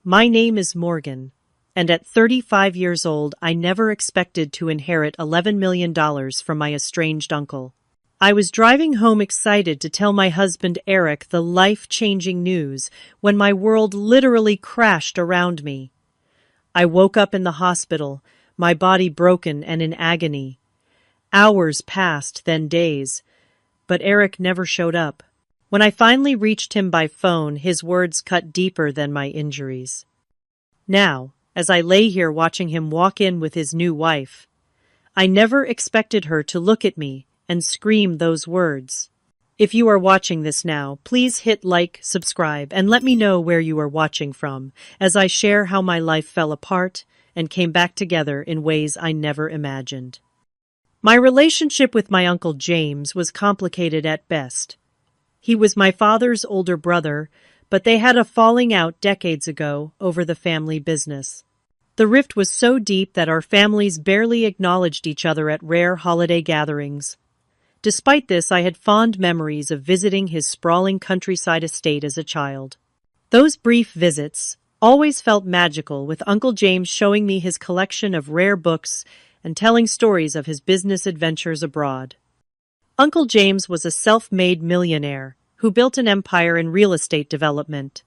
My name is Morgan, and at 35 years old, I never expected to inherit $11 million from my estranged uncle. I was driving home excited to tell my husband Eric the life-changing news when my world literally crashed around me. I woke up in the hospital, my body broken and in agony. Hours passed, then days, but Eric never showed up. When I finally reached him by phone, his words cut deeper than my injuries. Now, as I lay here watching him walk in with his new wife, I never expected her to look at me and scream those words. If you are watching this now, please hit like, subscribe, and let me know where you are watching from, as I share how my life fell apart and came back together in ways I never imagined. My relationship with my Uncle James was complicated at best. He was my father's older brother, but they had a falling out decades ago over the family business. The rift was so deep that our families barely acknowledged each other at rare holiday gatherings. Despite this, I had fond memories of visiting his sprawling countryside estate as a child. Those brief visits always felt magical, with Uncle James showing me his collection of rare books and telling stories of his business adventures abroad. Uncle James was a self-made millionaire who built an empire in real estate development.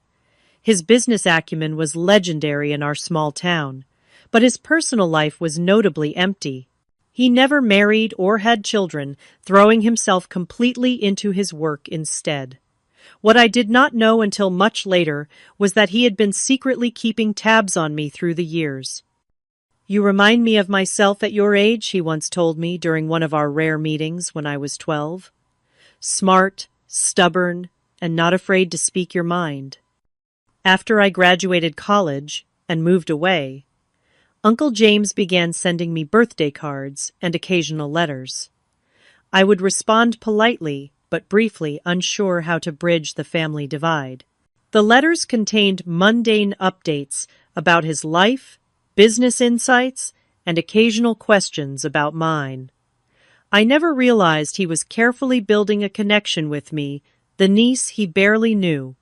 His business acumen was legendary in our small town, but his personal life was notably empty. He never married or had children, throwing himself completely into his work instead. What I did not know until much later was that he had been secretly keeping tabs on me through the years. "You remind me of myself at your age," he once told me during one of our rare meetings when I was 12. "Smart, stubborn, and not afraid to speak your mind." After I graduated college and moved away, Uncle James began sending me birthday cards and occasional letters. I would respond politely, but briefly, unsure how to bridge the family divide. The letters contained mundane updates about his life, business insights, and occasional questions about mine. I never realized he was carefully building a connection with me, the niece he barely knew.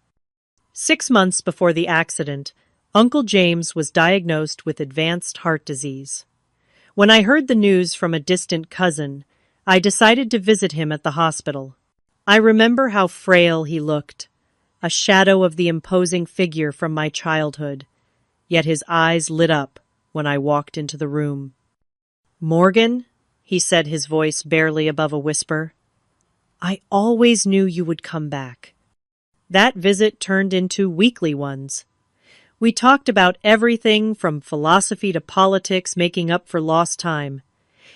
6 months before the accident, Uncle James was diagnosed with advanced heart disease. When I heard the news from a distant cousin, I decided to visit him at the hospital. I remember how frail he looked, a shadow of the imposing figure from my childhood, yet his eyes lit up when I walked into the room. "Morgan," he said, his voice barely above a whisper, "I always knew you would come back." That visit turned into weekly ones. We talked about everything from philosophy to politics, making up for lost time.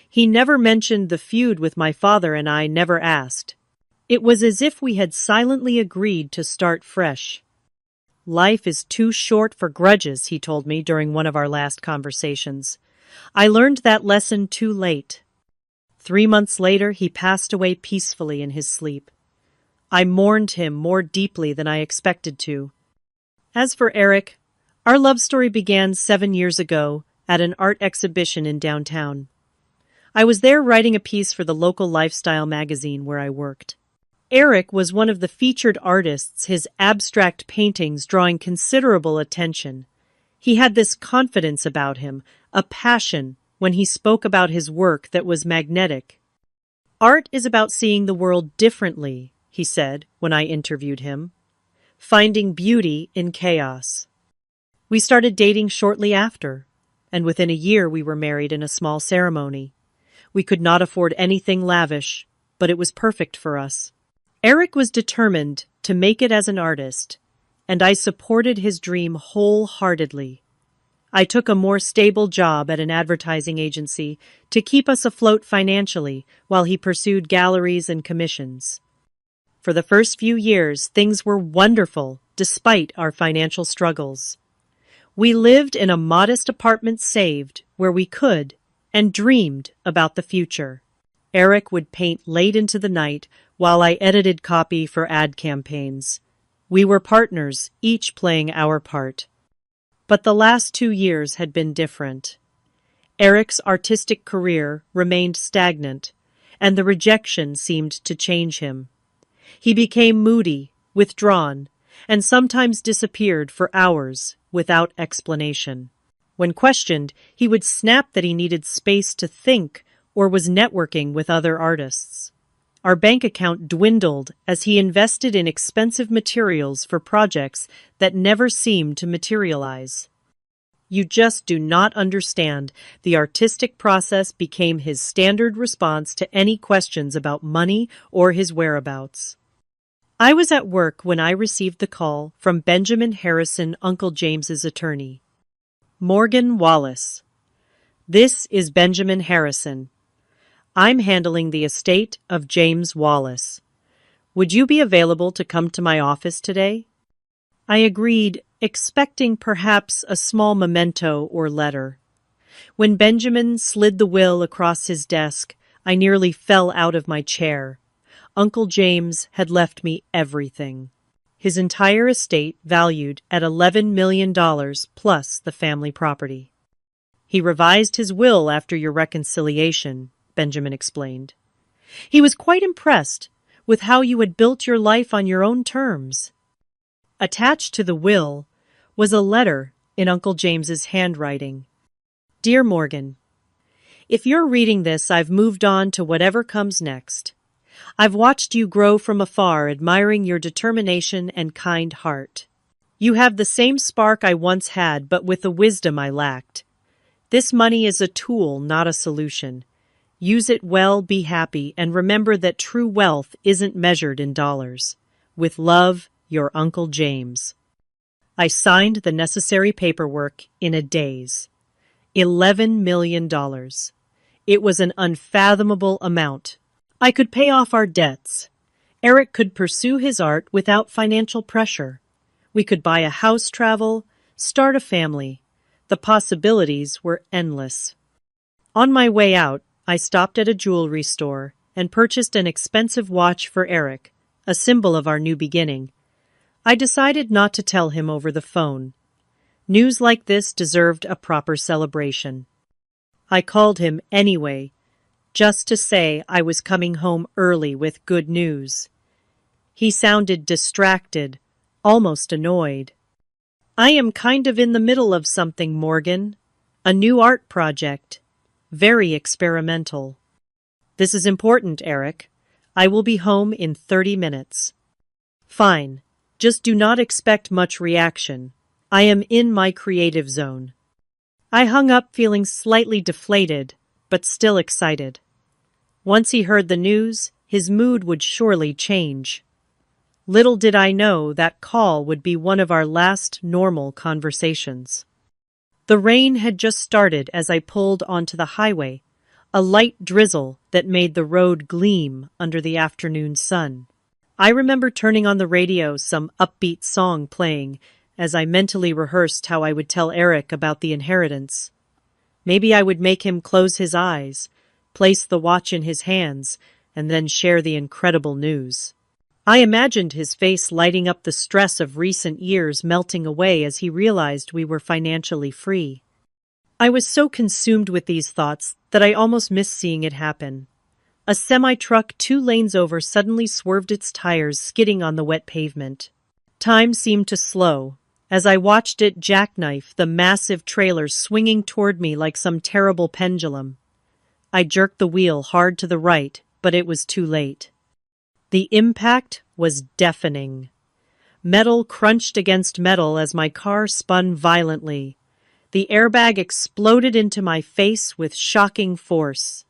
He never mentioned the feud with my father, and I never asked. It was as if we had silently agreed to start fresh. "Life is too short for grudges," he told me during one of our last conversations. I learned that lesson too late. 3 months later, he passed away peacefully in his sleep. I mourned him more deeply than I expected to. As for Eric, our love story began 7 years ago at an art exhibition in downtown. I was there writing a piece for the local lifestyle magazine where I worked. Eric was one of the featured artists, his abstract paintings drawing considerable attention. He had this confidence about him, a passion when he spoke about his work that was magnetic. "Art is about seeing the world differently," he said when I interviewed him, "finding beauty in chaos." We started dating shortly after, and within a year we were married in a small ceremony. We could not afford anything lavish, but it was perfect for us. Eric was determined to make it as an artist, and I supported his dream wholeheartedly. I took a more stable job at an advertising agency to keep us afloat financially while he pursued galleries and commissions. For the first few years, things were wonderful despite our financial struggles. We lived in a modest apartment, saved where we could, and dreamed about the future. Eric would paint late into the night while I edited copy for ad campaigns. We were partners, each playing our part. But the last 2 years had been different. Eric's artistic career remained stagnant, and the rejection seemed to change him. He became moody, withdrawn, and sometimes disappeared for hours without explanation. When questioned, he would snap that he needed space to think or was networking with other artists. Our bank account dwindled as he invested in expensive materials for projects that never seemed to materialize. You just do not understand. The artistic process became his standard response to any questions about money or his whereabouts. I was at work when I received the call from Benjamin Harrison, Uncle James's attorney. Morgan Wallace. This is Benjamin Harrison. I'm handling the estate of James Wallace. Would you be available to come to my office today? I agreed, expecting perhaps a small memento or letter. When Benjamin slid the will across his desk, I nearly fell out of my chair. Uncle James had left me everything. His entire estate valued at $11 million plus the family property. He revised his will after your reconciliation, Benjamin explained. He was quite impressed with how you had built your life on your own terms. Attached to the will was a letter in Uncle James's handwriting. Dear Morgan, if you're reading this, I've moved on to whatever comes next. I've watched you grow from afar, admiring your determination and kind heart. You have the same spark I once had, but with the wisdom I lacked. This money is a tool, not a solution. Use it well, be happy, and remember that true wealth isn't measured in dollars. With love, your Uncle James. I signed the necessary paperwork in a daze. $11 million. It was an unfathomable amount. I could pay off our debts. Eric could pursue his art without financial pressure. We could buy a house, travel, start a family. The possibilities were endless. On my way out, I stopped at a jewelry store and purchased an expensive watch for Eric, a symbol of our new beginning. I decided not to tell him over the phone. News like this deserved a proper celebration. I called him anyway, just to say I was coming home early with good news. He sounded distracted, almost annoyed. I am kind of in the middle of something, Morgan. A new art project. Very experimental. This is important, Eric. I will be home in 30 minutes. Fine. Just do not expect much reaction. I am in my creative zone. I hung up feeling slightly deflated, but still excited. Once he heard the news, his mood would surely change. Little did I know that call would be one of our last normal conversations. The rain had just started as I pulled onto the highway, a light drizzle that made the road gleam under the afternoon sun. I remember turning on the radio, some upbeat song playing, as I mentally rehearsed how I would tell Eric about the inheritance. Maybe I would make him close his eyes, place the watch in his hands, and then share the incredible news. I imagined his face lighting up, the stress of recent years melting away as he realized we were financially free. I was so consumed with these thoughts that I almost missed seeing it happen. A semi-truck 2 lanes over suddenly swerved its tires, skidding on the wet pavement. Time seemed to slow, as I watched it jackknife, the massive trailer swinging toward me like some terrible pendulum. I jerked the wheel hard to the right, but it was too late. The impact was deafening. Metal crunched against metal as my car spun violently. The airbag exploded into my face with shocking force.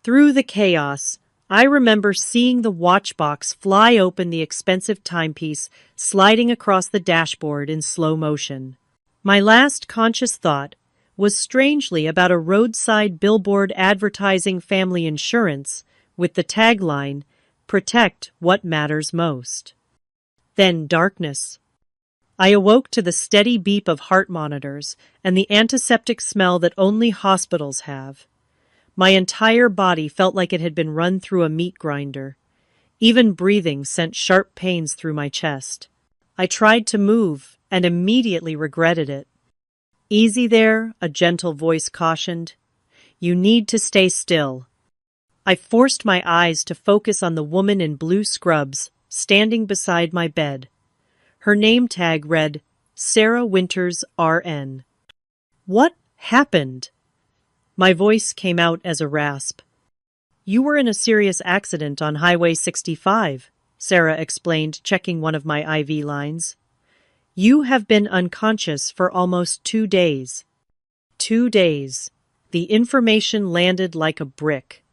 Through the chaos, I remember seeing the watch box fly open, the expensive timepiece sliding across the dashboard in slow motion. My last conscious thought was strangely about a roadside billboard advertising family insurance with the tagline, "Protect what matters most." Then darkness. I awoke to the steady beep of heart monitors and the antiseptic smell that only hospitals have. My entire body felt like it had been run through a meat grinder. Even breathing sent sharp pains through my chest. I tried to move and immediately regretted it. "Easy there," a gentle voice cautioned. "You need to stay still." I forced my eyes to focus on the woman in blue scrubs standing beside my bed. Her name tag read, Sarah Winters, RN. What happened? My voice came out as a rasp. You were in a serious accident on Highway 65, Sarah explained, checking one of my IV lines. You have been unconscious for almost 2 days. 2 days. The information landed like a brick.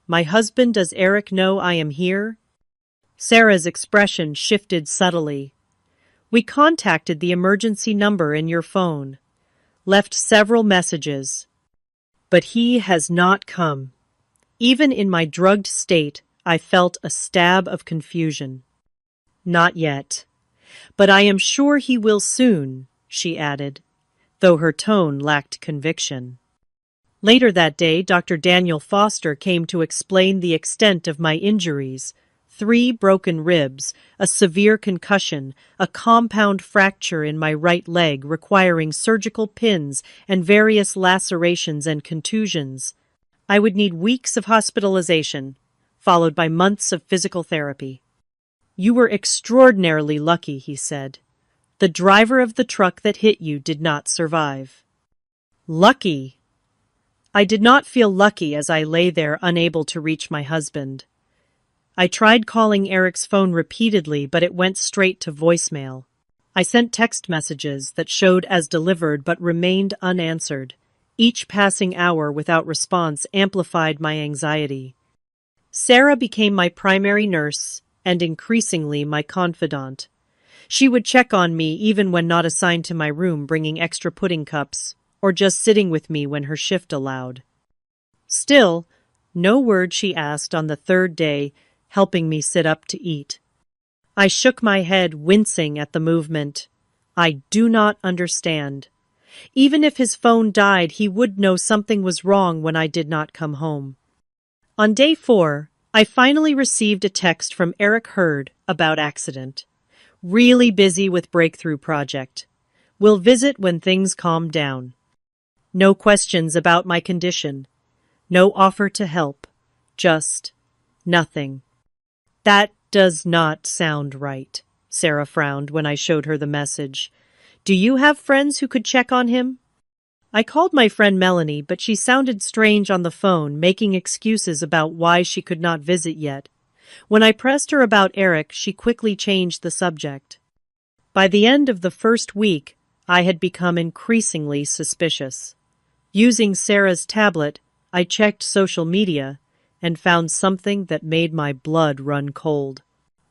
My husband, does Eric know I am here? Sarah's expression shifted subtly. We contacted the emergency number in your phone. Left several messages. But he has not come. Even in my drugged state, I felt a stab of confusion. Not yet. But I am sure he will soon, she added, though her tone lacked conviction. Later that day, Dr. Daniel Foster came to explain the extent of my injuries: 3 broken ribs, a severe concussion, a compound fracture in my right leg requiring surgical pins, and various lacerations and contusions. I would need weeks of hospitalization, followed by months of physical therapy. You were extraordinarily lucky, he said. The driver of the truck that hit you did not survive. Lucky? I did not feel lucky as I lay there unable to reach my husband. I tried calling Eric's phone repeatedly, but it went straight to voicemail. I sent text messages that showed as delivered but remained unanswered. Each passing hour without response amplified my anxiety. Sarah became my primary nurse and increasingly my confidant. She would check on me even when not assigned to my room, bringing extra pudding cups, or just sitting with me when her shift allowed. Still, no word, she asked on the 3rd day, helping me sit up to eat. I shook my head, wincing at the movement. I do not understand. Even if his phone died, he would know something was wrong when I did not come home. On day 4, I finally received a text from Eric Hurd about accident. Really busy with breakthrough project. Will visit when things calm down. No questions about my condition. No offer to help. Just nothing. That does not sound right, Sarah frowned when I showed her the message. Do you have friends who could check on him? I called my friend Melanie, but she sounded strange on the phone, making excuses about why she could not visit yet. When I pressed her about Eric, she quickly changed the subject. By the end of the first week, I had become increasingly suspicious. Using Sarah's tablet, I checked social media and found something that made my blood run cold.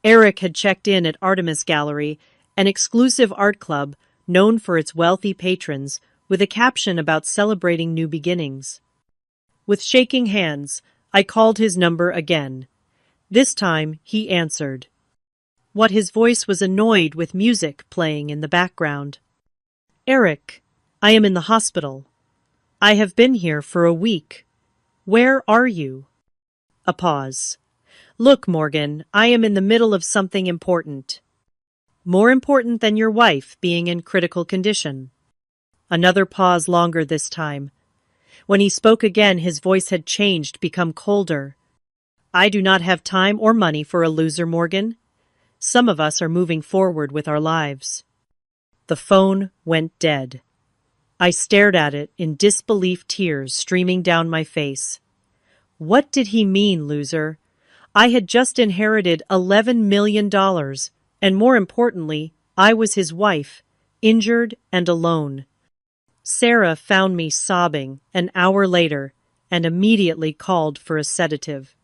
Eric had checked in at Artemis Gallery, an exclusive art club known for its wealthy patrons, with a caption about celebrating new beginnings. With shaking hands, I called his number again. This time, he answered. What, his voice was annoyed with music playing in the background. Eric, I am in the hospital. I have been here for a week. Where are you? A pause. Look, Morgan, I am in the middle of something important. More important than your wife being in critical condition. Another pause, longer this time. When he spoke again, his voice had changed, become colder. I do not have time or money for a loser, Morgan. Some of us are moving forward with our lives. The phone went dead. I stared at it in disbelief, tears streaming down my face. What did he mean, loser? I had just inherited $11 million, and more importantly, I was his wife, injured and alone. Sarah found me sobbing an hour later and immediately called for a sedative.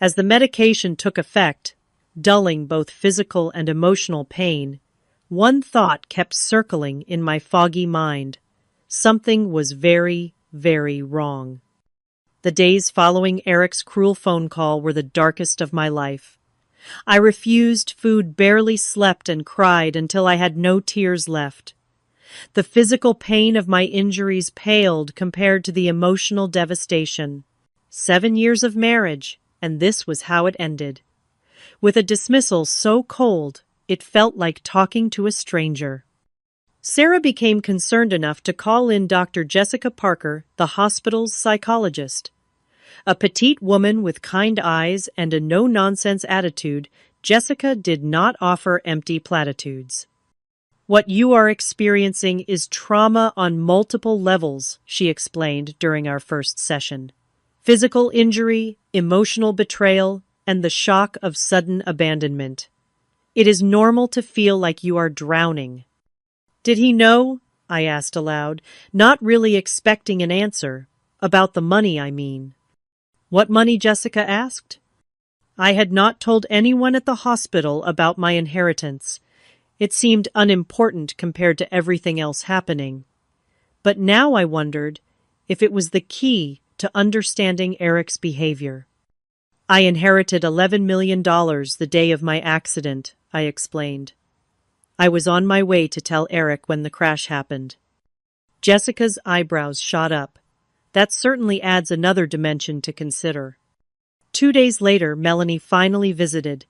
As the medication took effect, dulling both physical and emotional pain, one thought kept circling in my foggy mind. Something was very, very wrong. The days following Eric's cruel phone call were the darkest of my life. I refused food, barely slept, and cried until I had no tears left. The physical pain of my injuries paled compared to the emotional devastation. 7 years of marriage, and this was how it ended. With a dismissal so cold, it felt like talking to a stranger. Sarah became concerned enough to call in Dr. Jessica Parker, the hospital's psychologist. A petite woman with kind eyes and a no-nonsense attitude, Jessica did not offer empty platitudes. What you are experiencing is trauma on multiple levels, she explained during our first session. Physical injury, emotional betrayal, and the shock of sudden abandonment. It is normal to feel like you are drowning. Did he know? I asked aloud, not really expecting an answer. About the money, I mean. What money? Jessica asked. I had not told anyone at the hospital about my inheritance. It seemed unimportant compared to everything else happening. But now I wondered if it was the key to understanding Eric's behavior. I inherited $11 million the day of my accident, I explained. I was on my way to tell Eric when the crash happened. Jessica's eyebrows shot up. That certainly adds another dimension to consider. 2 days later, Melanie finally visited.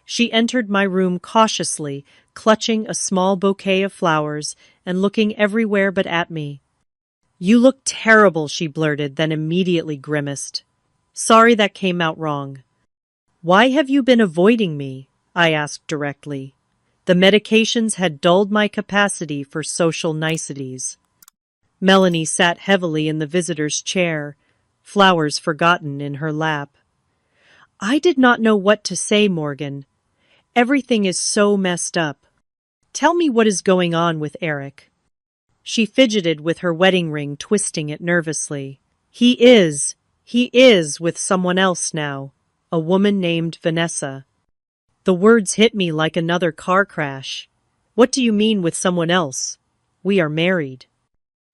She entered my room cautiously, clutching a small bouquet of flowers and looking everywhere but at me. "You look terrible," she blurted, then immediately grimaced. "Sorry that came out wrong." "Why have you been avoiding me?" I asked directly. The medications had dulled my capacity for social niceties. Melanie sat heavily in the visitor's chair, flowers forgotten in her lap. "I did not know what to say, Morgan. Everything is so messed up. Tell me what is going on with Eric." She fidgeted with her wedding ring, twisting it nervously. He is with someone else now, a woman named Vanessa." The words hit me like another car crash. "What do you mean with someone else? We are married."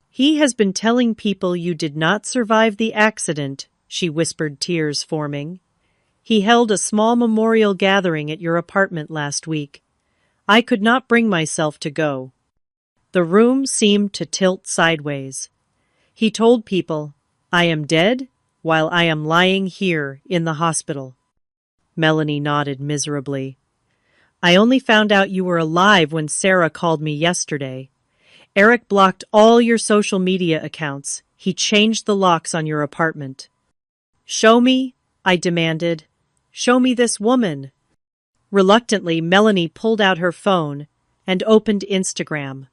"He has been telling people you did not survive the accident," she whispered, tears forming. "He held a small memorial gathering at your apartment last week. I could not bring myself to go." The room seemed to tilt sideways. "He told people, I am dead while I am lying here in the hospital." Melanie nodded miserably. "I only found out you were alive when Sarah called me yesterday. Eric blocked all your social media accounts. He changed the locks on your apartment." "Show me," I demanded. "Show me this woman." Reluctantly, Melanie pulled out her phone and opened Instagram.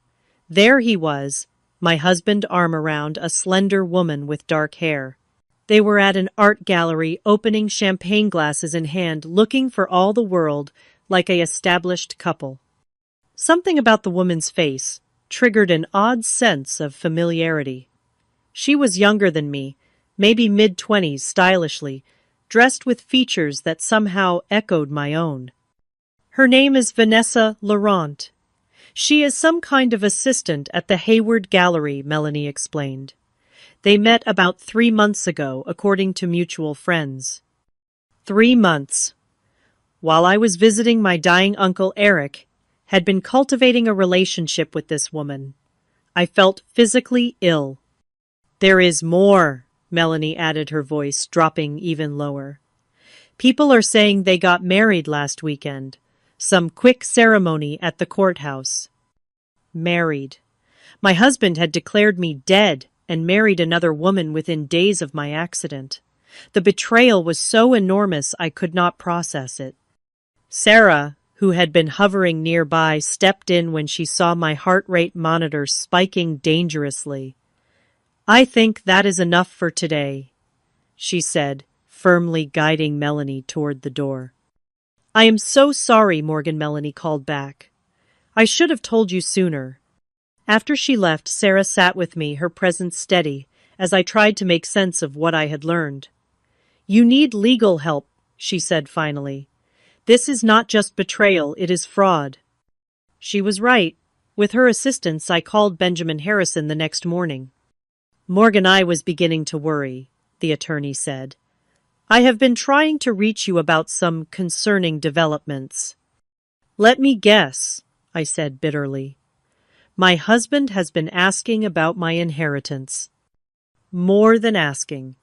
There he was, my husband arm around a slender woman with dark hair. They were at an art gallery, opening champagne glasses in hand, looking for all the world like a established couple. Something about the woman's face triggered an odd sense of familiarity. She was younger than me, maybe mid-20s, stylishly, dressed with features that somehow echoed my own. "Her name is Vanessa Laurent. She is some kind of assistant at the Hayward Gallery," Melanie explained. "They met about 3 months ago, according to mutual friends." 3 months. While I was visiting my dying uncle, Eric had been cultivating a relationship with this woman. I felt physically ill. "There is more," Melanie added, her voice dropping even lower. "People are saying they got married last weekend. Some quick ceremony at the courthouse." Married. My husband had declared me dead and married another woman within days of my accident. The betrayal was so enormous I could not process it. Sarah, who had been hovering nearby, stepped in when she saw my heart rate monitor spiking dangerously. "I think that is enough for today," she said, firmly guiding Melanie toward the door. "I am so sorry, Morgan," Melanie called back. "I should have told you sooner." After she left, Sarah sat with me, her presence steady, as I tried to make sense of what I had learned. "You need legal help," she said finally. "This is not just betrayal, it is fraud." She was right. With her assistance, I called Benjamin Harrison the next morning. "Morgan, I was beginning to worry," the attorney said. "I have been trying to reach you about some concerning developments." "Let me guess," I said bitterly. "My husband has been asking about my inheritance." "More than asking.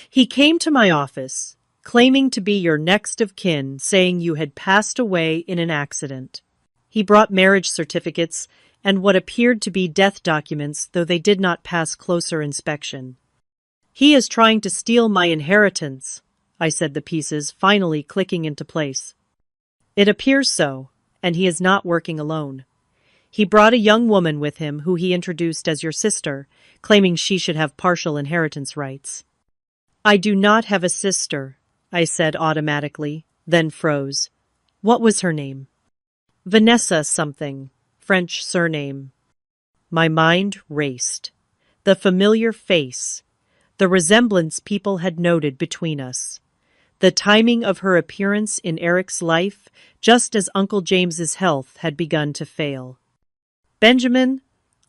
He came to my office, claiming to be your next of kin, saying you had passed away in an accident. He brought marriage certificates and what appeared to be death documents, though they did not pass closer inspection. He is trying to steal my inheritance," I said, the pieces finally clicking into place. It appears so, and he is not working alone. He brought a young woman with him who he introduced as your sister, claiming she should have partial inheritance rights. I do not have a sister, I said automatically, then froze. What was her name? Vanessa something, French surname. My mind raced. The familiar face, the resemblance people had noted between us. The timing of her appearance in Eric's life, just as Uncle James's health had begun to fail. Benjamin,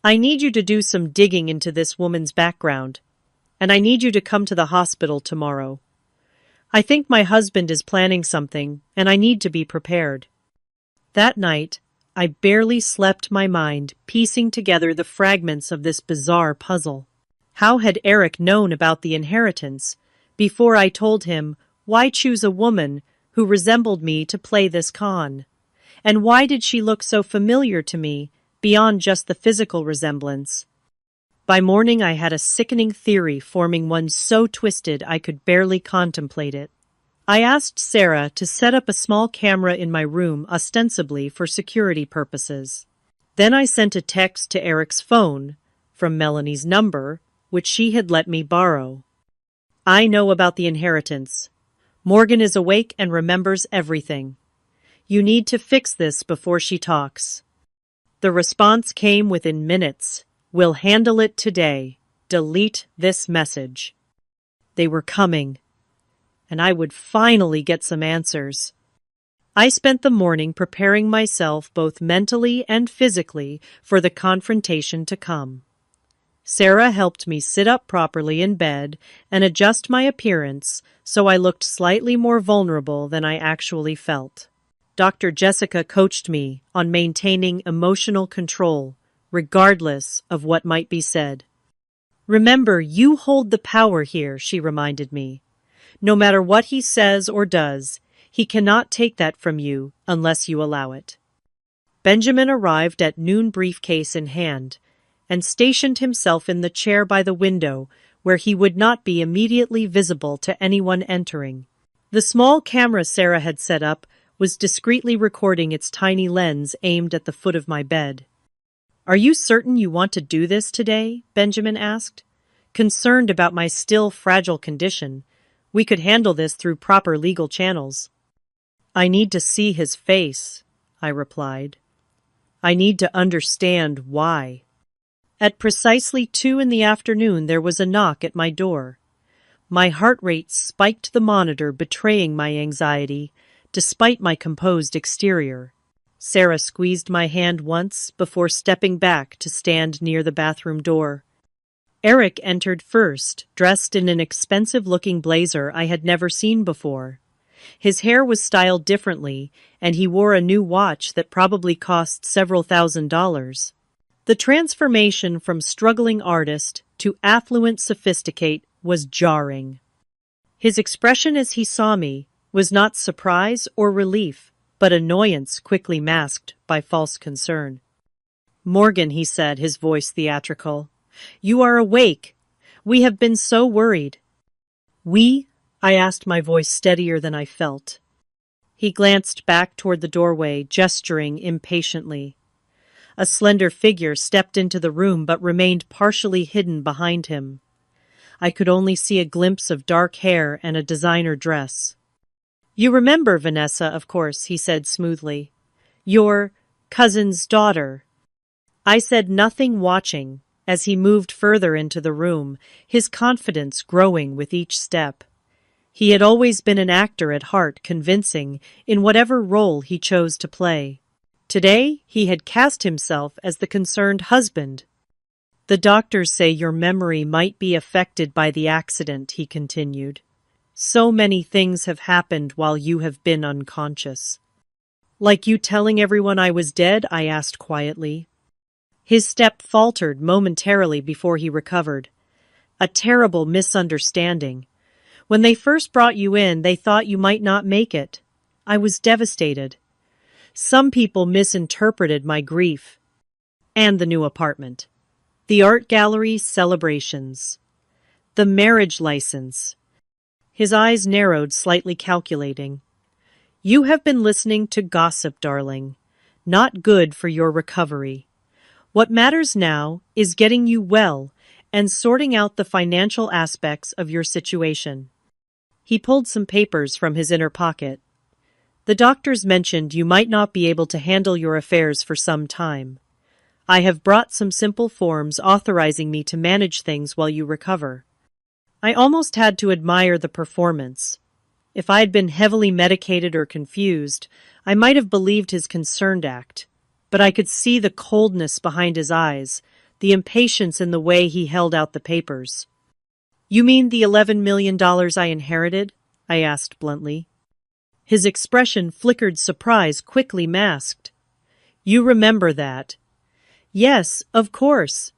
I need you to do some digging into this woman's background, and I need you to come to the hospital tomorrow. I think my husband is planning something, and I need to be prepared. That night, I barely slept, my mind piecing together the fragments of this bizarre puzzle. How had Eric known about the inheritance before I told him why choose a woman who resembled me to play this con? And why did she look so familiar to me beyond just the physical resemblance? By morning I had a sickening theory forming one so twisted I could barely contemplate it. I asked Sarah to set up a small camera in my room ostensibly for security purposes. Then I sent a text to Eric's phone from Melanie's number, which she had let me borrow. I know about the inheritance. Morgan is awake and remembers everything. You need to fix this before she talks. The response came within minutes. We'll handle it today. Delete this message. They were coming, and I would finally get some answers. I spent the morning preparing myself both mentally and physically for the confrontation to come. Sarah helped me sit up properly in bed and adjust my appearance so I looked slightly more vulnerable than I actually felt. Dr. Jessica coached me on maintaining emotional control, regardless of what might be said. Remember, you hold the power here, she reminded me. No matter what he says or does, he cannot take that from you unless you allow it. Benjamin arrived at noon, briefcase in hand, and stationed himself in the chair by the window where he would not be immediately visible to anyone entering. The small camera Sarah had set up was discreetly recording its tiny lens aimed at the foot of my bed. Are you certain you want to do this today? Benjamin asked. Concerned about my still fragile condition, we could handle this through proper legal channels. I need to see his face, I replied. I need to understand why. At precisely 2 p.m, there was a knock at my door. My heart rate spiked, the monitor betraying my anxiety, despite my composed exterior. Sarah squeezed my hand once before stepping back to stand near the bathroom door. Eric entered first, dressed in an expensive-looking blazer I had never seen before. His hair was styled differently, and he wore a new watch that probably cost several $1,000s. The transformation from struggling artist to affluent sophisticate was jarring. His expression as he saw me was not surprise or relief, but annoyance quickly masked by false concern. Morgan, he said, his voice theatrical. You are awake. We have been so worried. We? I asked, my voice steadier than I felt. He glanced back toward the doorway, gesturing impatiently. A slender figure stepped into the room but remained partially hidden behind him. I could only see a glimpse of dark hair and a designer dress. You remember Vanessa, of course, he said smoothly. Your cousin's daughter. I said nothing, watching as he moved further into the room, his confidence growing with each step. He had always been an actor at heart, convincing in whatever role he chose to play. Today, he had cast himself as the concerned husband. The doctors say your memory might be affected by the accident, he continued. So many things have happened while you have been unconscious. Like you telling everyone I was dead? I asked quietly. His step faltered momentarily before he recovered. A terrible misunderstanding. When they first brought you in, they thought you might not make it. I was devastated. Some people misinterpreted my grief. And the new apartment. The art gallery celebrations. The marriage license. His eyes narrowed, slightly calculating. You have been listening to gossip, darling. Not good for your recovery. What matters now is getting you well and sorting out the financial aspects of your situation. He pulled some papers from his inner pocket. The doctors mentioned you might not be able to handle your affairs for some time. I have brought some simple forms authorizing me to manage things while you recover. I almost had to admire the performance. If I had been heavily medicated or confused, I might have believed his concerned act. But I could see the coldness behind his eyes, the impatience in the way he held out the papers. You mean the $11 million I inherited? I asked bluntly. His expression flickered surprise, quickly masked. You remember that? Yes, of course.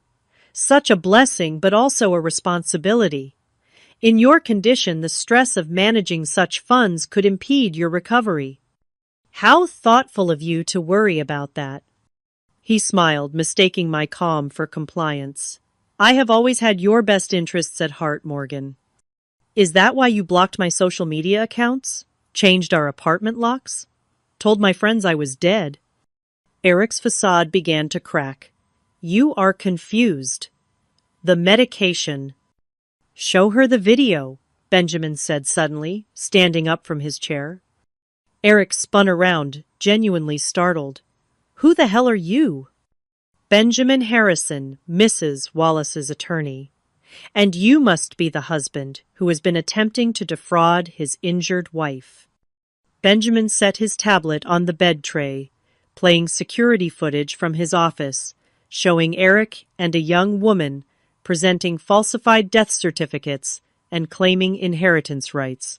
Such a blessing, but also a responsibility. In your condition, the stress of managing such funds could impede your recovery. How thoughtful of you to worry about that. He smiled, mistaking my calm for compliance. I have always had your best interests at heart, Morgan. Is that why you blocked my social media accounts? Changed our apartment locks? Told my friends I was dead? Eric's facade began to crack. You are confused. The medication. Show her the video, Benjamin said suddenly, standing up from his chair. Eric spun around, genuinely startled. Who the hell are you? Benjamin Harrison, Mrs. Wallace's attorney. And you must be the husband who has been attempting to defraud his injured wife. Benjamin set his tablet on the bed tray, playing security footage from his office, showing Eric and a young woman presenting falsified death certificates and claiming inheritance rights.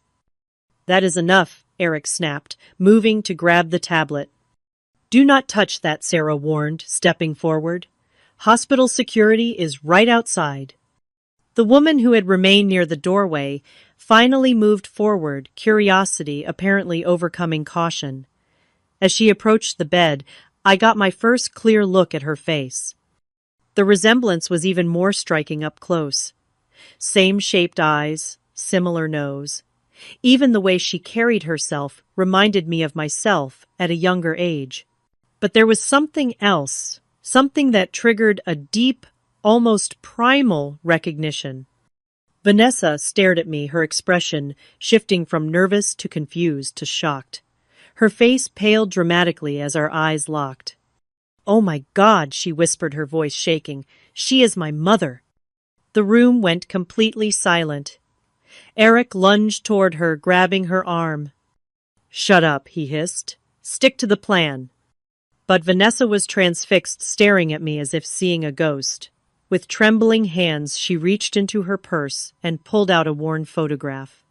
That is enough, Eric snapped, moving to grab the tablet. Do not touch that, Sarah warned, stepping forward. Hospital security is right outside. The woman who had remained near the doorway finally moved forward, curiosity apparently overcoming caution. As she approached the bed, I got my first clear look at her face. The resemblance was even more striking up close. Same shaped eyes, similar nose. Even the way she carried herself reminded me of myself at a younger age. But there was something else, something that triggered a deep, almost primal recognition. Vanessa stared at me, her expression shifting from nervous to confused to shocked. Her face paled dramatically as our eyes locked. Oh my God, she whispered, her voice shaking. She is my mother. The room went completely silent. Eric lunged toward her, grabbing her arm. Shut up, he hissed. Stick to the plan. But Vanessa was transfixed, staring at me as if seeing a ghost. With trembling hands, she reached into her purse and pulled out a worn photograph.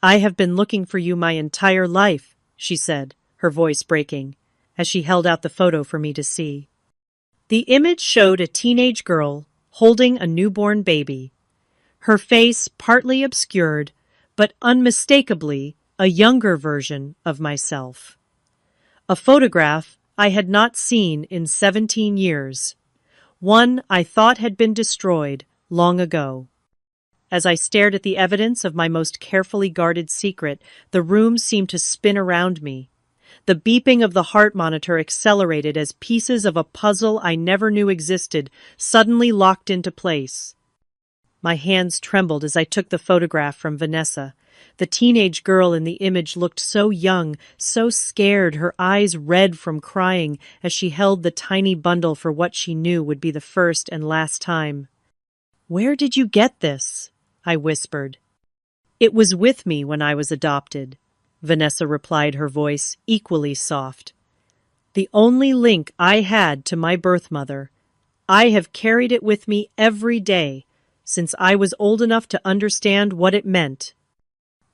I have been looking for you my entire life, she said, her voice breaking, as she held out the photo for me to see. The image showed a teenage girl holding a newborn baby, her face partly obscured, but unmistakably a younger version of myself. A photograph I had not seen in 17 years. One I thought had been destroyed long ago. As I stared at the evidence of my most carefully guarded secret, the room seemed to spin around me. The beeping of the heart monitor accelerated as pieces of a puzzle I never knew existed suddenly locked into place. My hands trembled as I took the photograph from Vanessa. The teenage girl in the image looked so young, so scared, her eyes red from crying as she held the tiny bundle for what she knew would be the first and last time. Where did you get this? I whispered. It was with me when I was adopted, Vanessa replied, her voice equally soft. The only link I had to my birth mother. I have carried it with me every day since I was old enough to understand what it meant.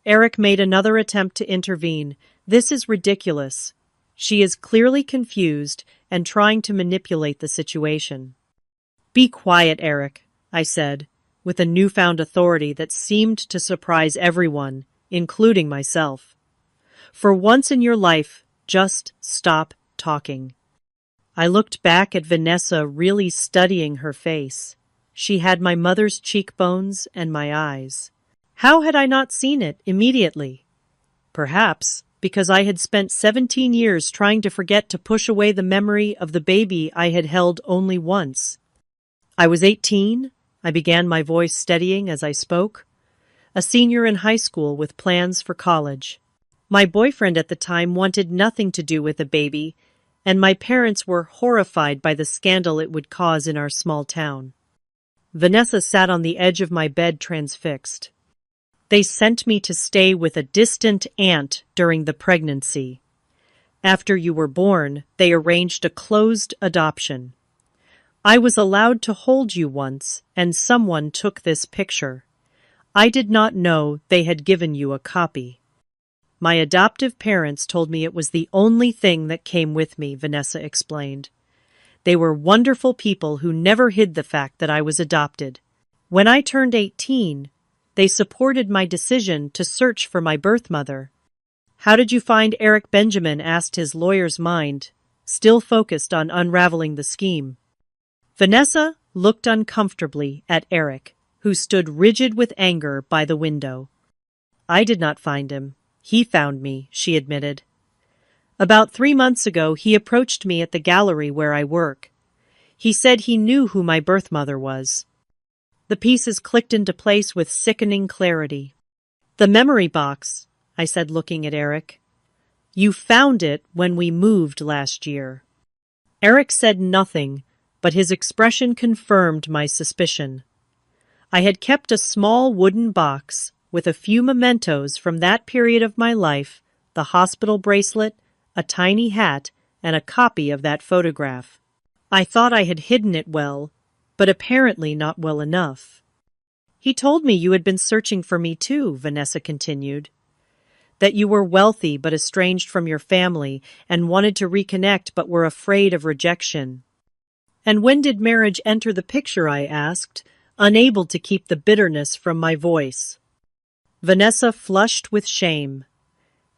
Eric made another attempt to intervene. This is ridiculous. She is clearly confused and trying to manipulate the situation. Be quiet, Eric, I said, with a newfound authority that seemed to surprise everyone, including myself. For once in your life, just stop talking. I looked back at Vanessa, really studying her face. She had my mother's cheekbones and my eyes. How had I not seen it immediately? Perhaps because I had spent 17 years trying to forget to push away the memory of the baby I had held only once. I was 18, I began, my voice steadying as I spoke, a senior in high school with plans for college. My boyfriend at the time wanted nothing to do with a baby, and my parents were horrified by the scandal it would cause in our small town. Vanessa sat on the edge of my bed transfixed. They sent me to stay with a distant aunt during the pregnancy. After you were born, they arranged a closed adoption. I was allowed to hold you once, and someone took this picture. I did not know they had given you a copy. My adoptive parents told me it was the only thing that came with me, Vanessa explained. They were wonderful people who never hid the fact that I was adopted. When I turned 18, they supported my decision to search for my birth mother. How did you find Eric Benjamin? Asked his lawyer's mind, still focused on unraveling the scheme. Vanessa looked uncomfortably at Eric, who stood rigid with anger by the window. I did not find him. He found me, she admitted. About 3 months ago, he approached me at the gallery where I work. He said he knew who my birth mother was. The pieces clicked into place with sickening clarity. The memory box, I said, looking at Eric. You found it when we moved last year. Eric said nothing, but his expression confirmed my suspicion. I had kept a small wooden box with a few mementos from that period of my life, the hospital bracelet, a tiny hat, and a copy of that photograph. I thought I had hidden it well, but apparently not well enough. He told me you had been searching for me too, Vanessa continued. That you were wealthy but estranged from your family and wanted to reconnect but were afraid of rejection. And when did marriage enter the picture? I asked, unable to keep the bitterness from my voice. Vanessa flushed with shame.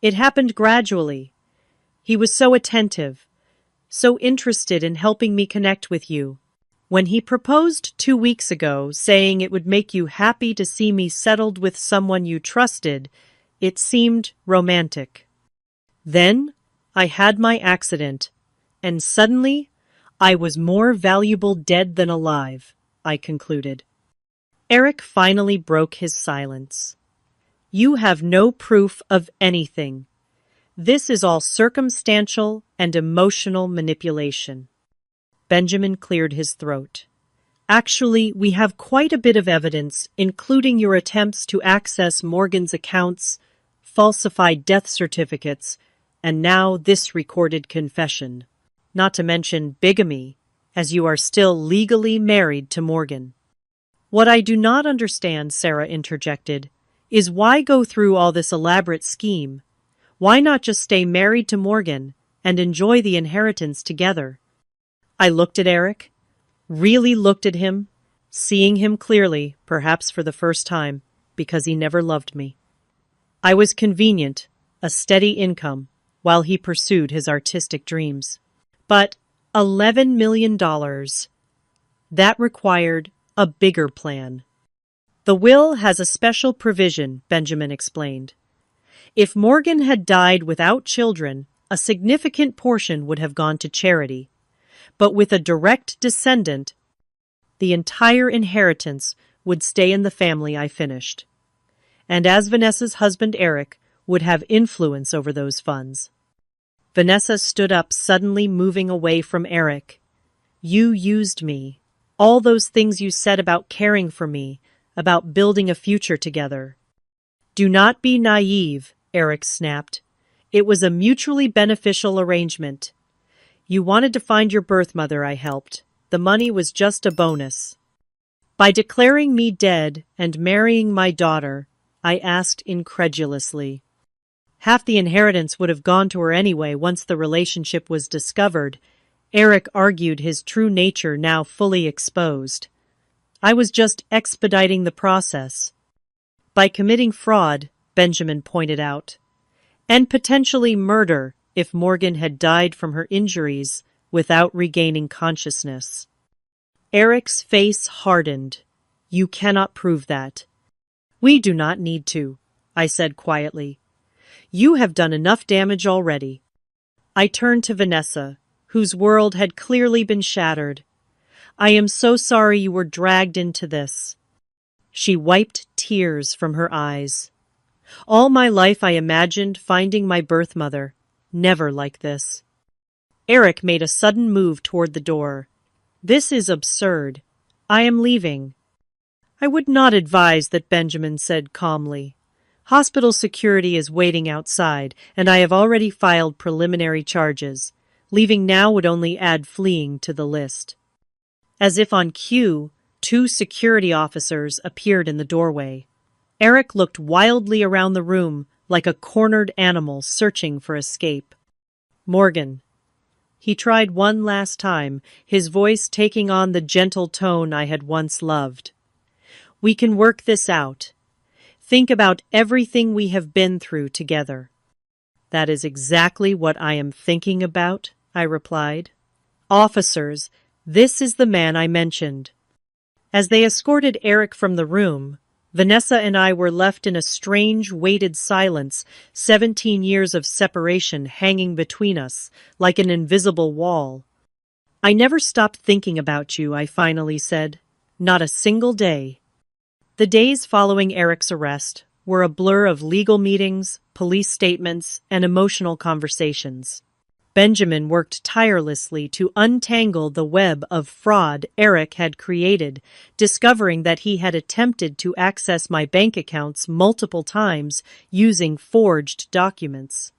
It happened gradually. He was so attentive, so interested in helping me connect with you. When he proposed 2 weeks ago, saying it would make you happy to see me settled with someone you trusted, it seemed romantic. Then I had my accident, and suddenly I was more valuable dead than alive, I concluded. Eric finally broke his silence. You have no proof of anything. This is all circumstantial and emotional manipulation. Benjamin cleared his throat. Actually, we have quite a bit of evidence, including your attempts to access Morgan's accounts, falsified death certificates, and now this recorded confession. Not to mention bigamy, as you are still legally married to Morgan. What I do not understand, Sarah interjected, is why go through all this elaborate scheme? Why not just stay married to Morgan and enjoy the inheritance together? I looked at Eric, really looked at him, seeing him clearly, perhaps for the first time, because he never loved me. I was convenient, a steady income, while he pursued his artistic dreams. But $11 million, that required a bigger plan. The will has a special provision, Benjamin explained. If Morgan had died without children, a significant portion would have gone to charity. But with a direct descendant, the entire inheritance would stay in the family, I finished. And as Vanessa's husband Eric would have influence over those funds. Vanessa stood up, suddenly moving away from Eric. You used me. All those things you said about caring for me, about building a future together. Do not be naive, Eric snapped. It was a mutually beneficial arrangement. You wanted to find your birth mother, I helped. The money was just a bonus. By declaring me dead and marrying my daughter, I asked incredulously. Half the inheritance would have gone to her anyway once the relationship was discovered. Eric argued, his true nature now fully exposed. I was just expediting the process. By committing fraud, Benjamin pointed out, and potentially murder if Morgan had died from her injuries without regaining consciousness. Eric's face hardened. You cannot prove that. We do not need to, I said quietly. You have done enough damage already. I turned to Vanessa, whose world had clearly been shattered. I am so sorry you were dragged into this. She wiped tears from her eyes. All my life I imagined finding my birth mother. Never like this. Eric made a sudden move toward the door. This is absurd. I am leaving. I would not advise that, Benjamin said calmly. Hospital security is waiting outside, and I have already filed preliminary charges. Leaving now would only add fleeing to the list. As if on cue, 2 security officers appeared in the doorway. Eric looked wildly around the room like a cornered animal searching for escape. Morgan. He tried one last time, his voice taking on the gentle tone I had once loved. We can work this out. Think about everything we have been through together. That is exactly what I am thinking about, I replied. Officers, this is the man I mentioned. As they escorted Eric from the room, Vanessa and I were left in a strange, weighted silence, 17 years of separation hanging between us, like an invisible wall. I never stopped thinking about you, I finally said. Not a single day. The days following Eric's arrest were a blur of legal meetings, police statements, and emotional conversations. Benjamin worked tirelessly to untangle the web of fraud Eric had created, discovering that he had attempted to access my bank accounts multiple times using forged documents.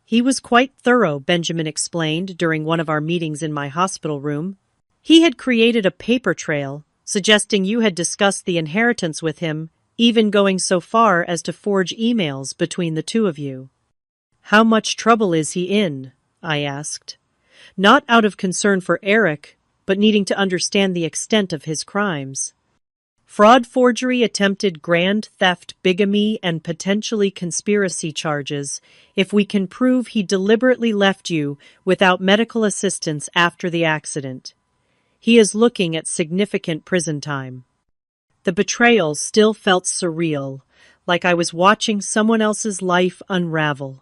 He was quite thorough, Benjamin explained during one of our meetings in my hospital room. He had created a paper trail, suggesting you had discussed the inheritance with him, even going so far as to forge emails between the two of you. How much trouble is he in? I asked. Not out of concern for Eric, but needing to understand the extent of his crimes. Fraud, forgery, attempted grand theft, bigamy, and potentially conspiracy charges, if we can prove he deliberately left you without medical assistance after the accident. He is looking at significant prison time. The betrayal still felt surreal, like I was watching someone else's life unravel.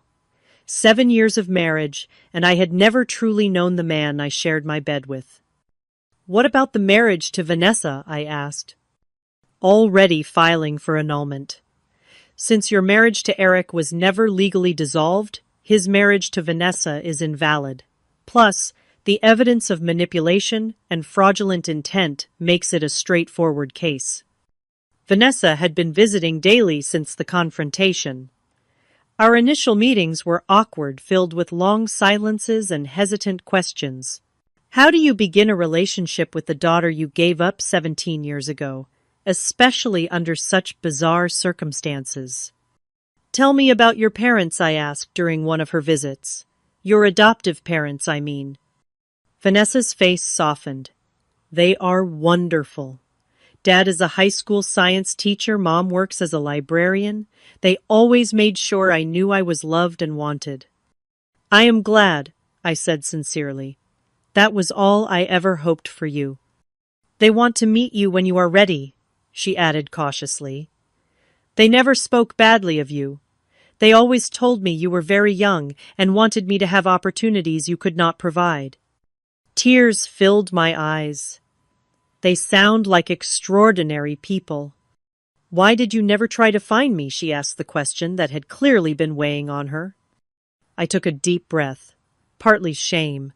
7 years of marriage, and I had never truly known the man I shared my bed with. What about the marriage to Vanessa? I asked. Already filing for annulment. Since your marriage to Eric was never legally dissolved, his marriage to Vanessa is invalid. Plus, the evidence of manipulation and fraudulent intent makes it a straightforward case. Vanessa had been visiting daily since the confrontation. Our initial meetings were awkward, filled with long silences and hesitant questions. How do you begin a relationship with the daughter you gave up 17 years ago, especially under such bizarre circumstances? Tell me about your parents, I asked during one of her visits. Your adoptive parents, I mean. Vanessa's face softened. They are wonderful. Dad is a high school science teacher, Mom works as a librarian. They always made sure I knew I was loved and wanted. I am glad, I said sincerely. That was all I ever hoped for you. They want to meet you when you are ready, she added cautiously. They never spoke badly of you. They always told me you were very young and wanted me to have opportunities you could not provide. Tears filled my eyes. They sound like extraordinary people. Why did you never try to find me? She asked the question that had clearly been weighing on her. I took a deep breath, partly shame,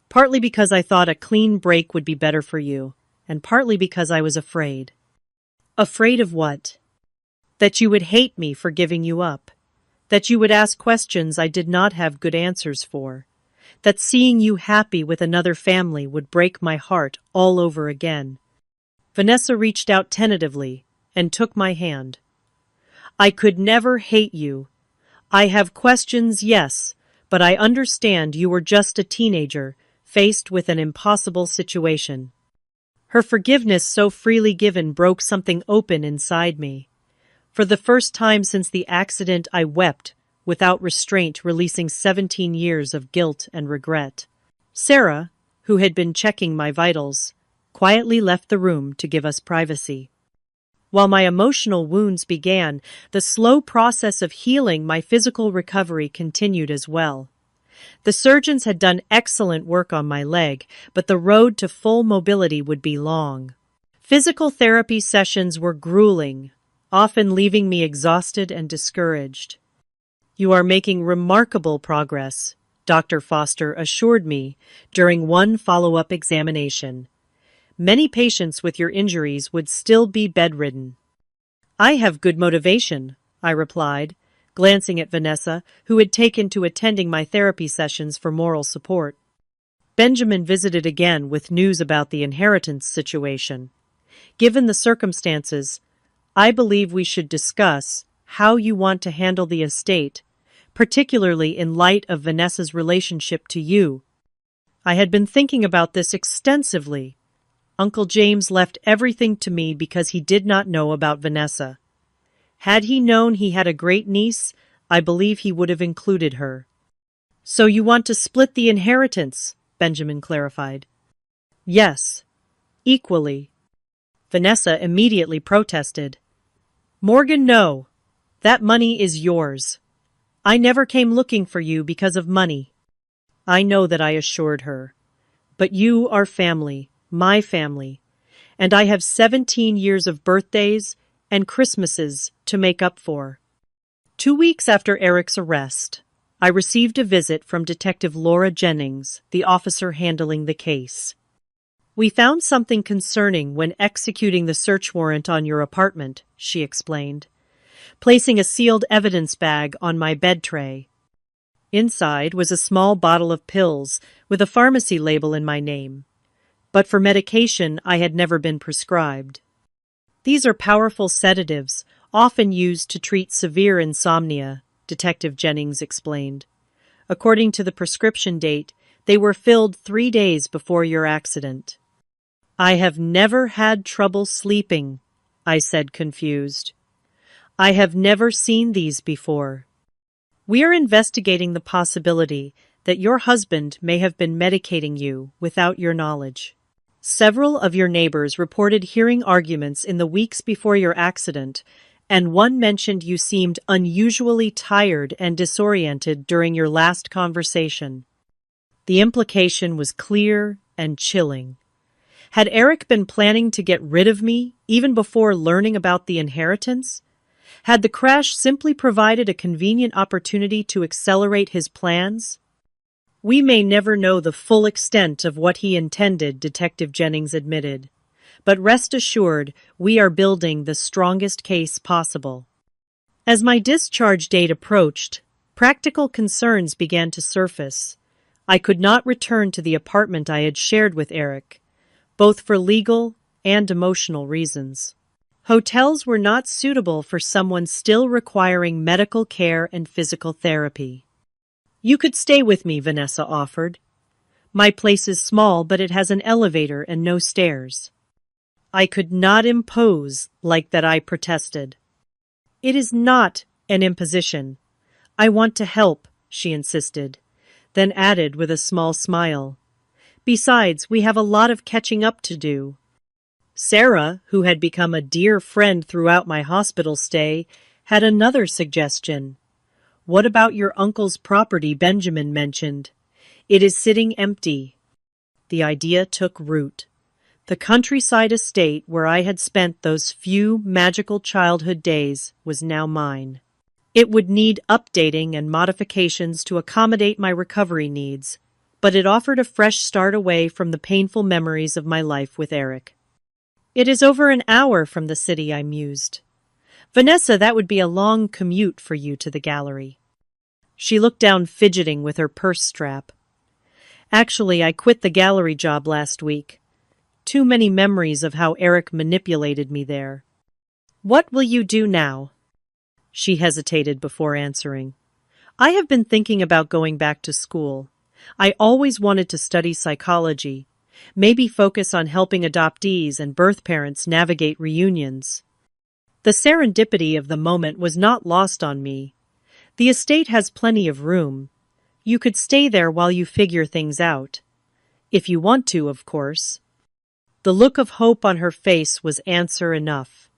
partly because I thought a clean break would be better for you, and partly because I was afraid. Afraid of what? That you would hate me for giving you up, that you would ask questions I did not have good answers for, that seeing you happy with another family would break my heart all over again. Vanessa reached out tentatively and took my hand. I could never hate you. I have questions, yes, but I understand you were just a teenager, faced with an impossible situation. Her forgiveness so freely given broke something open inside me. For the first time since the accident, I wept, without restraint, releasing 17 years of guilt and regret. Sarah, who had been checking my vitals, quietly left the room to give us privacy. While my emotional wounds began, the slow process of healing my physical recovery continued as well. The surgeons had done excellent work on my leg, but the road to full mobility would be long. Physical therapy sessions were grueling, often leaving me exhausted and discouraged. "You are making remarkable progress," Dr. Foster assured me during one follow-up examination. "Many patients with your injuries would still be bedridden." "I have good motivation," I replied, glancing at Vanessa, who had taken to attending my therapy sessions for moral support. Benjamin visited again with news about the inheritance situation. "Given the circumstances, I believe we should discuss how you want to handle the estate, particularly in light of Vanessa's relationship to you." I had been thinking about this extensively. Uncle James left everything to me because he did not know about Vanessa. Had he known he had a great niece, I believe he would have included her. "So you want to split the inheritance," Benjamin clarified. "Yes, equally." Vanessa immediately protested. "Morgan, no. That money is yours. I never came looking for you because of money." "I know that," I assured her. "But you are family, my family, and I have 17 years of birthdays and Christmases to make up for." 2 weeks after Eric's arrest, I received a visit from Detective Laura Jennings, the officer handling the case. "We found something concerning when executing the search warrant on your apartment," she explained, placing a sealed evidence bag on my bed tray. Inside was a small bottle of pills with a pharmacy label in my name, but for medication I had never been prescribed. "These are powerful sedatives, often used to treat severe insomnia," Detective Jennings explained. "According to the prescription date, they were filled 3 days before your accident." "I have never had trouble sleeping," I said, confused. "I have never seen these before." "We are investigating the possibility that your husband may have been medicating you without your knowledge. Several of your neighbors reported hearing arguments in the weeks before your accident, and one mentioned you seemed unusually tired and disoriented during your last conversation." The implication was clear and chilling. Had Eric been planning to get rid of me even before learning about the inheritance? Had the crash simply provided a convenient opportunity to accelerate his plans? "We may never know the full extent of what he intended," Detective Jennings admitted. "But rest assured, we are building the strongest case possible." As my discharge date approached, practical concerns began to surface. I could not return to the apartment I had shared with Eric, both for legal and emotional reasons. Hotels were not suitable for someone still requiring medical care and physical therapy. "You could stay with me," Vanessa offered. "My place is small, but it has an elevator and no stairs." I could not impose like that, I protested. "It is not an imposition. I want to help," she insisted, then added with a small smile. "Besides, we have a lot of catching up to do." Sarah, who had become a dear friend throughout my hospital stay, had another suggestion. "What about your uncle's property Benjamin mentioned? It is sitting empty." The idea took root. The countryside estate where I had spent those few magical childhood days was now mine. It would need updating and modifications to accommodate my recovery needs, but it offered a fresh start away from the painful memories of my life with Eric. "It is over an hour from the city," I mused. "Vanessa, that would be a long commute for you to the gallery." She looked down, fidgeting with her purse strap. "Actually, I quit the gallery job last week. Too many memories of how Eric manipulated me there." "What will you do now?" She hesitated before answering. "I have been thinking about going back to school. I always wanted to study psychology, maybe focus on helping adoptees and birth parents navigate reunions." The serendipity of the moment was not lost on me. "The estate has plenty of room. You could stay there while you figure things out. If you want to, of course." The look of hope on her face was answer enough.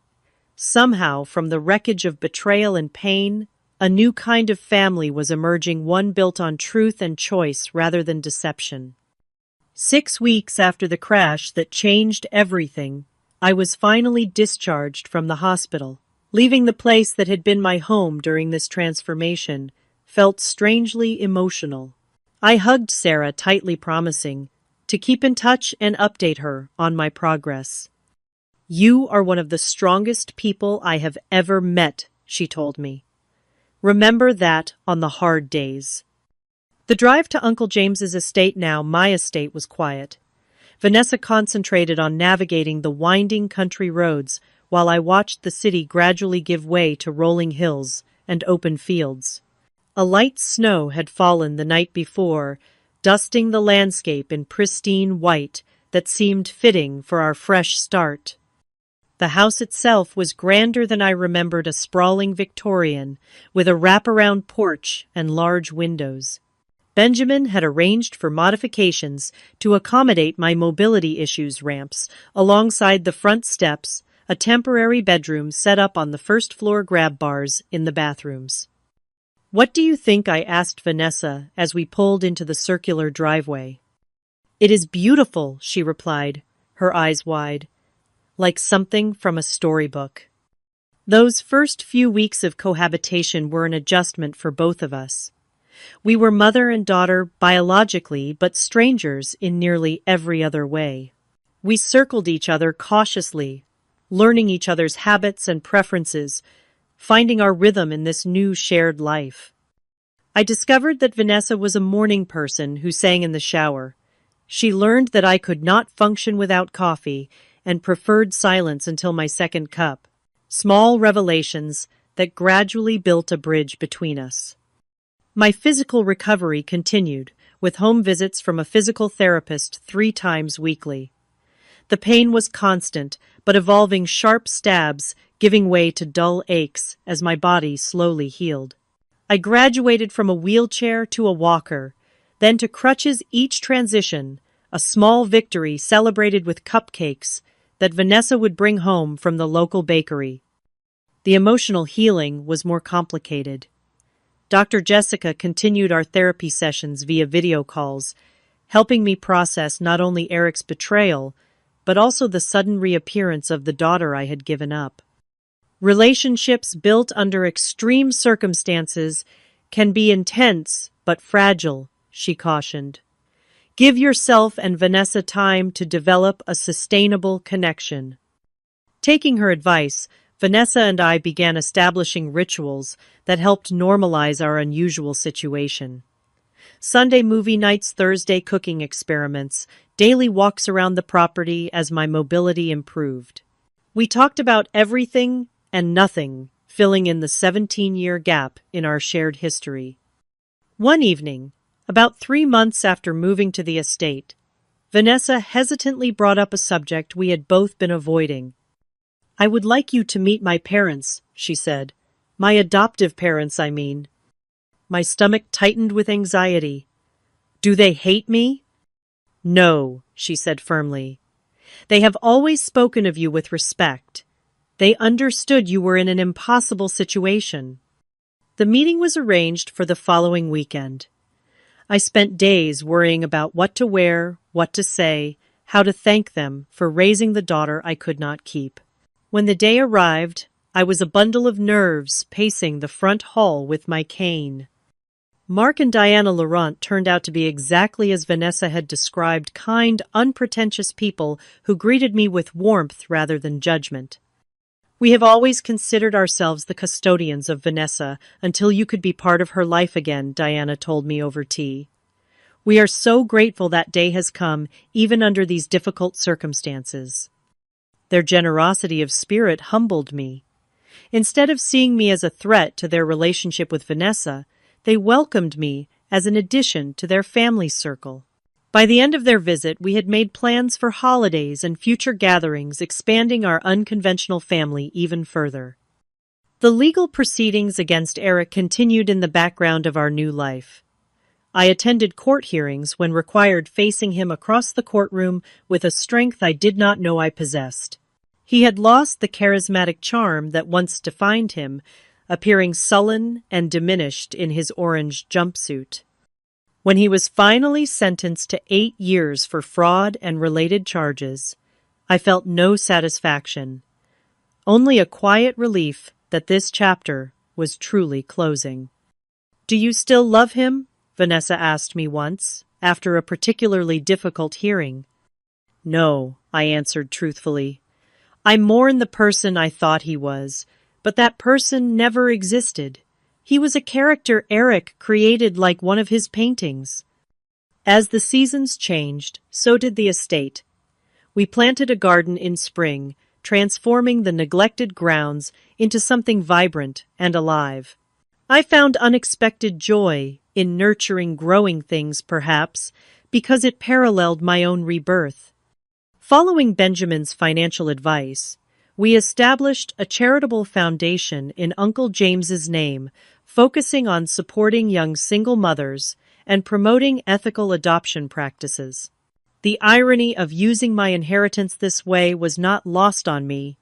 Somehow, from the wreckage of betrayal and pain, a new kind of family was emerging, one built on truth and choice rather than deception. 6 weeks after the crash that changed everything, I was finally discharged from the hospital. Leaving the place that had been my home during this transformation felt strangely emotional. I hugged Sarah tightly, promising to keep in touch and update her on my progress. "You are one of the strongest people I have ever met," she told me. "Remember that on the hard days." The drive to Uncle James's estate, now my estate, was quiet. Vanessa concentrated on navigating the winding country roads while I watched the city gradually give way to rolling hills and open fields. A light snow had fallen the night before, dusting the landscape in pristine white that seemed fitting for our fresh start. The house itself was grander than I remembered, a sprawling Victorian, with a wraparound porch and large windows. Benjamin had arranged for modifications to accommodate my mobility issues: ramps alongside the front steps, a temporary bedroom set up on the first floor, grab bars in the bathrooms. "What do you think?" I asked Vanessa as we pulled into the circular driveway. "It is beautiful," she replied, her eyes wide, like something from a storybook. Those first few weeks of cohabitation were an adjustment for both of us. We were mother and daughter biologically, but strangers in nearly every other way. We circled each other cautiously, learning each other's habits and preferences, finding our rhythm in this new shared life. I discovered that Vanessa was a morning person who sang in the shower. She learned that I could not function without coffee and preferred silence until my second cup. Small revelations that gradually built a bridge between us. My physical recovery continued, with home visits from a physical therapist 3 times weekly. The pain was constant, but evolving, sharp stabs giving way to dull aches as my body slowly healed. I graduated from a wheelchair to a walker, then to crutches, each transition a small victory celebrated with cupcakes that Vanessa would bring home from the local bakery. The emotional healing was more complicated. Dr. Jessica continued our therapy sessions via video calls, helping me process not only Eric's betrayal, but also the sudden reappearance of the daughter I had given up. Relationships built under extreme circumstances can be intense but fragile, she cautioned. Give yourself and Vanessa time to develop a sustainable connection. Taking her advice, Vanessa and I began establishing rituals that helped normalize our unusual situation. Sunday movie nights, Thursday cooking experiments, daily walks around the property as my mobility improved. We talked about everything and nothing, filling in the 17-year gap in our shared history. One evening, about 3 months after moving to the estate, Vanessa hesitantly brought up a subject we had both been avoiding. "I would like you to meet my parents," she said. "My adoptive parents, I mean." My stomach tightened with anxiety. "Do they hate me?" "No," she said firmly. "They have always spoken of you with respect. They understood you were in an impossible situation." The meeting was arranged for the following weekend. I spent days worrying about what to wear, what to say, how to thank them for raising the daughter I could not keep. When the day arrived, I was a bundle of nerves pacing the front hall with my cane. Mark and Diana Laurent turned out to be exactly as Vanessa had described: kind, unpretentious people who greeted me with warmth rather than judgment. "We have always considered ourselves the custodians of Vanessa until you could be part of her life again," Diana told me over tea. "We are so grateful that day has come, even under these difficult circumstances." Their generosity of spirit humbled me. Instead of seeing me as a threat to their relationship with Vanessa, they welcomed me as an addition to their family circle. By the end of their visit, we had made plans for holidays and future gatherings, expanding our unconventional family even further. The legal proceedings against Eric continued in the background of our new life. I attended court hearings when required, facing him across the courtroom with a strength I did not know I possessed. He had lost the charismatic charm that once defined him, appearing sullen and diminished in his orange jumpsuit. When he was finally sentenced to 8 years for fraud and related charges, I felt no satisfaction, only a quiet relief that this chapter was truly closing. "Do you still love him?" Vanessa asked me once, after a particularly difficult hearing. "No," I answered truthfully. "I mourn the person I thought he was, but that person never existed. He was a character Eric created like one of his paintings." As the seasons changed, so did the estate. We planted a garden in spring, transforming the neglected grounds into something vibrant and alive. I found unexpected joy in nurturing growing things, perhaps, because it paralleled my own rebirth. Following Benjamin's financial advice, we established a charitable foundation in Uncle James's name, focusing on supporting young single mothers and promoting ethical adoption practices. The irony of using my inheritance this way was not lost on me,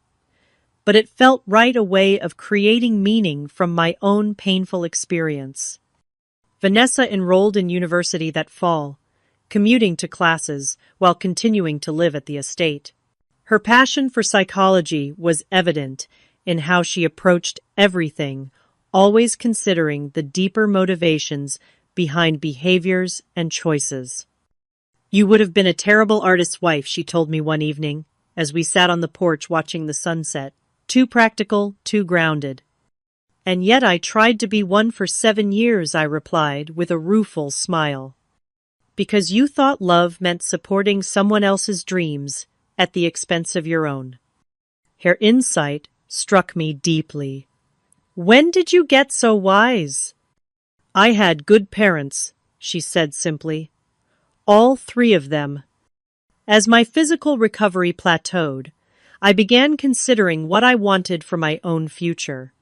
but it felt right a way of creating meaning from my own painful experience. Vanessa enrolled in university that fall, commuting to classes while continuing to live at the estate. Her passion for psychology was evident in how she approached everything, always considering the deeper motivations behind behaviors and choices. "You would have been a terrible artist's wife," she told me one evening, as we sat on the porch watching the sunset. "Too practical, too grounded." "And yet I tried to be one for 7 years," I replied with a rueful smile. "Because you thought love meant supporting someone else's dreams at the expense of your own." Her insight struck me deeply. "When did you get so wise?" "I had good parents," she said simply. "All 3 of them." As my physical recovery plateaued, I began considering what I wanted for my own future.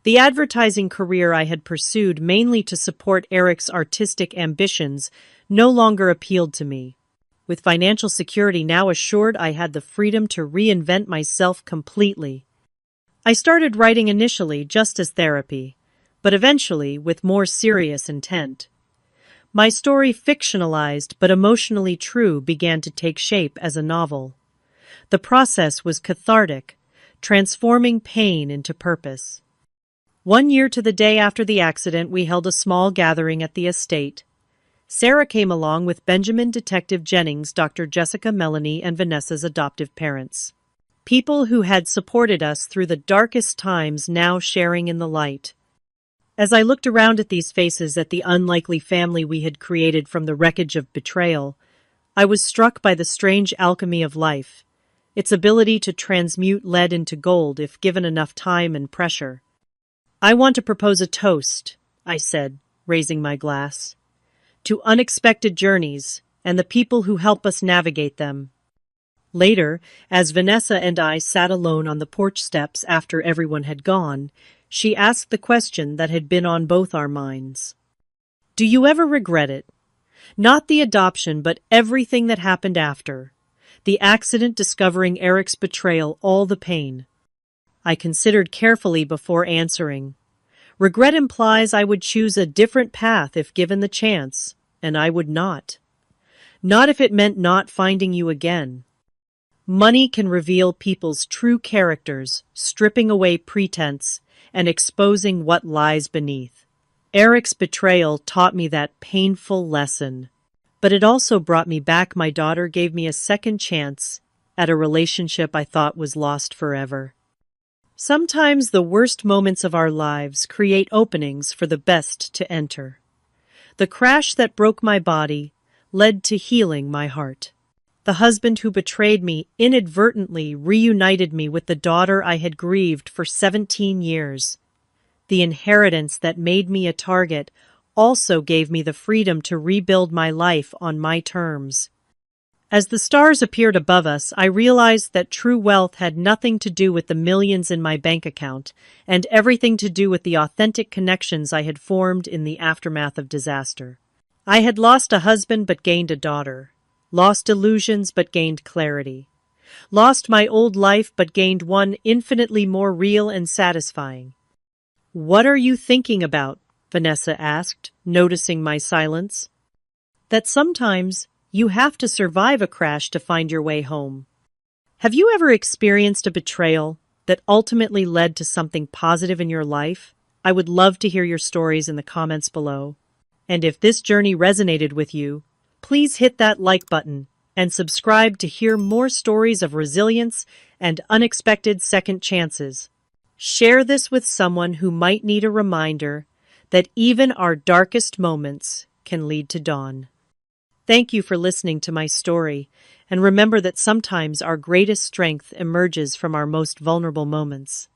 The advertising career I had pursued mainly to support Eric's artistic ambitions no longer appealed to me. With financial security now assured, I had the freedom to reinvent myself completely. I started writing initially just as therapy, but eventually with more serious intent. My story, fictionalized but emotionally true, began to take shape as a novel. The process was cathartic, transforming pain into purpose. 1 year to the day after the accident, we held a small gathering at the estate. Sarah came along with Benjamin, Detective Jennings, Dr. Jessica, Melanie, and Vanessa's adoptive parents. People who had supported us through the darkest times, now sharing in the light. As I looked around at these faces, at the unlikely family we had created from the wreckage of betrayal, I was struck by the strange alchemy of life, its ability to transmute lead into gold if given enough time and pressure. "I want to propose a toast," I said, raising my glass, "to unexpected journeys and the people who help us navigate them." Later, as Vanessa and I sat alone on the porch steps after everyone had gone, she asked the question that had been on both our minds. "Do you ever regret it? Not the adoption, but everything that happened after. The accident, discovering Eric's betrayal, all the pain." I considered carefully before answering. Regret implies I would choose a different path if given the chance, and I would not. Not if it meant not finding you again. Money can reveal people's true characters, stripping away pretense and exposing what lies beneath. Eric's betrayal taught me that painful lesson, but it also brought me back. My daughter gave me a second chance at a relationship I thought was lost forever. Sometimes the worst moments of our lives create openings for the best to enter. The crash that broke my body led to healing my heart. The husband who betrayed me inadvertently reunited me with the daughter I had grieved for 17 years. The inheritance that made me a target also gave me the freedom to rebuild my life on my terms. As the stars appeared above us, I realized that true wealth had nothing to do with the millions in my bank account, and everything to do with the authentic connections I had formed in the aftermath of disaster. I had lost a husband but gained a daughter, lost illusions but gained clarity. Lost my old life but gained one infinitely more real and satisfying. What are you thinking about? Vanessa asked, noticing my silence. That sometimes you have to survive a crash to find your way home. Have you ever experienced a betrayal that ultimately led to something positive in your life? I would love to hear your stories in the comments below. And if this journey resonated with you, please hit that like button and subscribe to hear more stories of resilience and unexpected second chances. Share this with someone who might need a reminder that even our darkest moments can lead to dawn. Thank you for listening to my story, and remember that sometimes our greatest strength emerges from our most vulnerable moments.